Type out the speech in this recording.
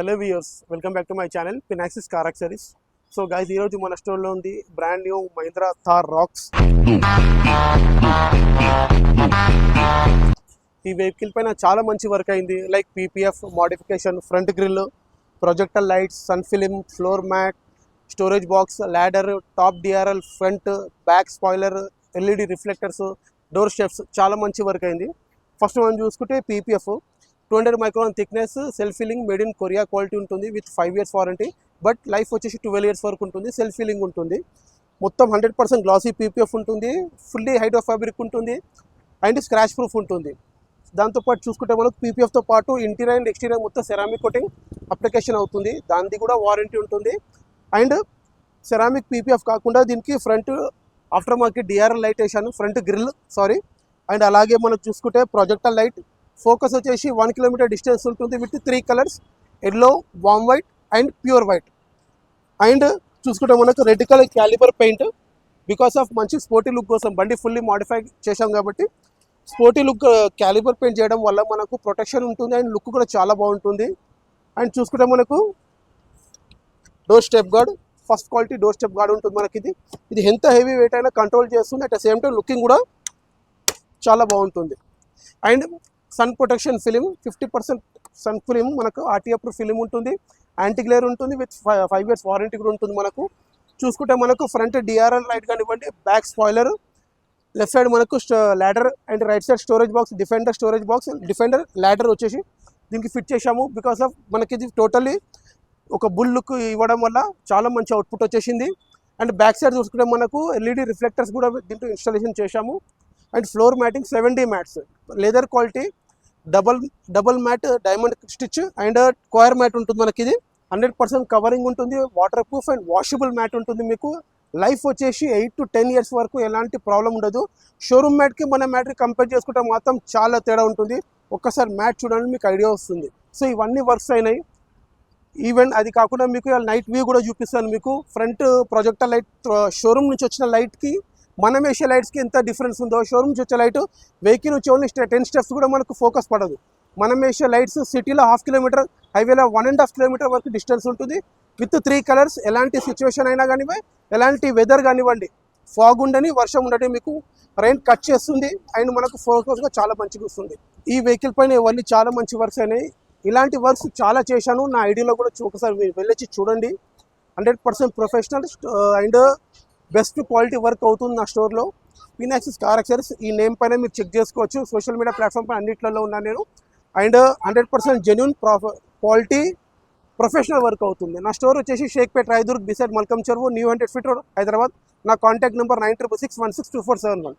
Hello viewers, welcome back to my channel పినాక్సిస్ car accessories. So guys, ఈరోజు మన స్టోర్లో ఉంది brand new Mahindra Thar Roxx. ఈ వెహికల్ పైన చాలా మంచి వర్క్ అయింది. Like PPF modification, front grille, projector lights, sun film, floor mat, storage box, ladder, top DRL, front back spoiler, LED reflectors, door steps, చాలా మంచి వర్క్ అయింది. ఫస్ట్ మనం చూసుకుంటే PPF 200 micron thickness, self feeling, made in Korea quality ఉంటుంది with 5 years warranty. But life వచ్చేసి 12 years వరకు ఉంటుంది. Self feeling ఉంటుంది. మొత్తం 100% గ్లాసీ పీపీఎఫ్ ఉంటుంది. ఫుల్లీ హైడ్రో ఫ్యాబ్రిక్ ఉంటుంది అండ్ స్క్రాచ్ ప్రూఫ్ ఉంటుంది. దాంతోపాటు చూసుకుంటే మనకు పీపీఎఫ్తో పాటు ఇంటీరియర్ అండ్ ఎక్స్టీరియర్ మొత్తం సెరామిక్ కోటింగ్ అప్లికేషన్ అవుతుంది. దానిది కూడా వారంటీ ఉంటుంది. అండ్ సెరామిక్ పీపీఎఫ్ కాకుండా దీనికి front after market DRL light వేసాను, ఫ్రంట్ గ్రిల్ అండ్ అలాగే మనకు చూసుకుంటే ప్రొజెక్టర్ లైట్. ఫోకస్ వచ్చేసి 1 kilometer డిస్టెన్స్ ఉంటుంది with 3 colors: yellow, warm white and pure white. And చూసుకుంటే మనకు red colour calibre paint. Because of మంచి స్పోర్టీ లుక్ కోసం బండి ఫుల్లీ మాడిఫై చేశాం కాబట్టి స్పోర్టీ లుక్ క్యాలిబర్ పెయింట్ చేయడం వల్ల మనకు ప్రొటెక్షన్ ఉంటుంది అండ్ లుక్ కూడా చాలా బాగుంటుంది. అండ్ చూసుకుంటే మనకు door step guard, first quality door step guard ఉంటుంది మనకి. ఇది ఎంత హెవీ వెయిట్ అయినా కంట్రోల్ చేస్తుంది. At the same time looking కూడా చాలా బాగుంటుంది. And sun protection film 50% sun film మనకు ఆర్టీఏ ప్రూఫ్ ఫిలిం ఉంటుంది. యాంటీ గ్లేర్ ఉంటుంది విత్ 5 years వారంటీ కూడా ఉంటుంది మనకు. చూసుకుంటే మనకు ఫ్రంట్ డిఆర్ఎల్ లైట్ కానివ్వండి, బ్యాక్ స్పాయిలర్, లెఫ్ట్ సైడ్ మనకు ladder and right side storage box, defender storage box, defender ladder వచ్చేసి దీనికి ఫిట్ చేశాము. బికాస్ ఆఫ్ మనకి ఇది టోటల్లీ ఒక బుల్ లుక్ ఇవ్వడం వల్ల చాలా మంచి అవుట్పుట్ వచ్చేసింది. అండ్ బ్యాక్ సైడ్ చూసుకుంటే మనకు ఎల్ఈడి రిఫ్లెక్టర్స్ కూడా దీంట్లో ఇన్స్టాలేషన్ చేశాము. And floor matting 7D mats, leather quality, double mat, diamond stitch and square mat ఉంటుంది మనకి. ఇది 100% కవరింగ్ ఉంటుంది, water proof and washable mat ఉంటుంది. మీకు లైఫ్ వచ్చేసి 8 to 10 years వరకు ఎలాంటి ప్రాబ్లం ఉండదు. షోరూమ్ మ్యాట్కి మన మ్యాట్కి కంపేర్ చేసుకుంటే మాత్రం చాలా తేడా ఉంటుంది. ఒక్కసారి మ్యాట్ చూడండి, మీకు ఐడియా వస్తుంది. సో ఇవన్నీ వర్క్స్ అయినాయి. ఈవెన్ అది కాకుండా మీకు నైట్ వ్యూ కూడా చూపిస్తాను. మీకు ఫ్రంట్ ప్రొజెక్టర్ లైట్, షోరూమ్ నుంచి వచ్చిన లైట్కి మనం వేసే లైట్స్కి ఎంత డిఫరెన్స్ ఉందో. షోరూమ్ నుంచి వచ్చే లైట్ వెహికల్ వచ్చి ఓన్లీ 10 steps కూడా మనకు ఫోకస్ పడదు. మనం వేసే లైట్స్ సిటీలో 1/2 kilometer, హైవేలో 1.5 kilometer వరకు డిస్టెన్స్ ఉంటుంది విత్ 3 colors. ఎలాంటి సిచ్యువేషన్ అయినా కానివ్వండి, ఎలాంటి వెదర్ కానివ్వండి, ఫాగ్ ఉండని, వర్షం ఉండని, మీకు రైన్ కట్ చేస్తుంది అండ్ మనకు ఫోకస్గా చాలా మంచిగా వస్తుంది. ఈ వెహికల్ పైన ఇవన్నీ చాలా మంచి వర్క్స్ అయినాయి. ఇలాంటి వర్క్స్ చాలా చేశాను. నా ఐడియాలో కూడా ఒకసారి మీరు వెళ్ళొచ్చి చూడండి. 100% professional and best quality work అవుతుంది నా స్టోర్లో. పినాక్సిస్ కార్ యాక్సెసరీస్ ఈ నేమ్ పైన మీరు చెక్ చేసుకోవచ్చు. సోషల్ మీడియా ప్లాట్ఫామ్ పైన అన్నిట్లలో ఉన్నాను నేను. And 100% genuine quality professional work అవుతుంది. నా స్టోర్ వచ్చేసి షేక్పేట్, రాయదుర్గ్, బిసైడ్ మల్కం చెరువు, న్యూ 100 feet రోడ్, హైదరాబాద్. నా కాంటాక్ట్ నెంబర్ 9666162471.